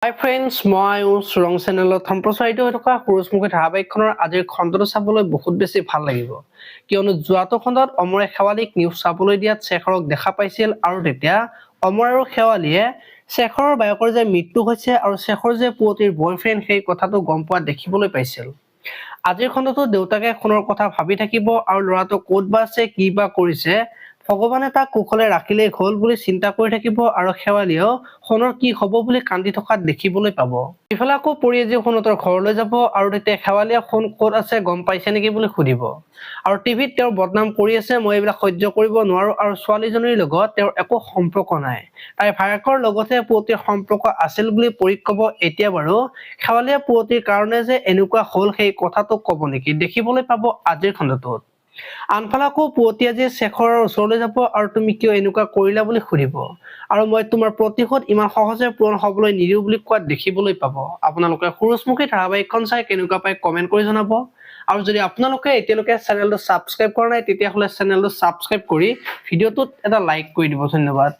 হাই friends, মই চুৰং চেনেলত সম্প্ৰচাৰিত হৈ থকা সুৰুজমুখী ধাৰাবাহিকখনৰ আজিৰ খণ্ডটো চাবলৈ বহুত বেছি ভাল লাগিব, কিয়নো যোৱাটো খণ্ডত অমৰে শেৱালীক নিউজ চাবলৈ দিয়াত শেখৰক দেখা পাইছিল আৰু তেতিয়া অমৰ আৰু শেৱালীয়ে শেখৰৰ বায়েকৰ যে মৃত্যু হৈছে আৰু শেখৰ যে পুৱতিৰ বয়ফ্ৰেণ্ড সেই কথাটো গম পোৱা দেখিবলৈ পাইছিল। আজিৰ খণ্ডটো দেউতাকে সোণৰ কথা ভাবি থাকিব আৰু ল'ৰাটো ক'ত বা আছে, কি বা কৰিছে, ভগৱানে তাক কুশলে ৰাখিলেই হ'ল বুলি চিন্তা কৰি থাকিব আৰু শেৱালীয়েও সোণৰ কি হ'ব বুলি কান্দি থকাত দেখিবলৈ পাব। ইফালে আকৌ পৰি আজি সোণতৰ ঘৰলৈ যাব আৰু তেতিয়া শেৱালীয়ে সোণ ক'ত আছে গম পাইছে নেকি বুলি সুধিব আৰু টিভিত তেওঁৰ বদনাম কৰি আছে, মই এইবিলাক সহ্য কৰিব নোৱাৰো আৰু ছোৱালীজনীৰ লগত তেওঁৰ একো সম্পৰ্ক নাই, তাই ভায়েকৰ লগতে পুৱতিৰ সম্পৰ্ক আছিল বুলি পৰীক ক'ব। এতিয়া বাৰু শেৱালীয়ে পুৱতিৰ কাৰণে যে এনেকুৱা হ'ল সেই কথাটো ক'ব নেকি, দেখিবলৈ পাব আজিৰ খণ্ডটোত। আনফালে আকৌ পুৱতি আজি শেখৰৰ ওচৰলৈ যাব আৰু তুমি কিয় এনেকুৱা কৰিলা বুলি সুধিব আৰু মই তোমাৰ প্ৰতিশোধ ইমান সহজে পূৰণ হ'বলৈ নিদিওঁ বুলি কোৱাত দেখিবলৈ পাব। আপোনালোকে সুৰুজমুখী ধাৰাবাহিকখন চাই কেনেকুৱা পায় কমেণ্ট কৰি জনাব আৰু যদি আপোনালোকে এতিয়ালৈকে চেনেলটো ছাবস্ক্ৰাইব কৰা নাই তেতিয়াহ'লে চেনেলটো ছাবস্ক্ৰাইব কৰি ভিডিঅ'টোত এটা লাইক কৰি দিব। ধন্যবাদ।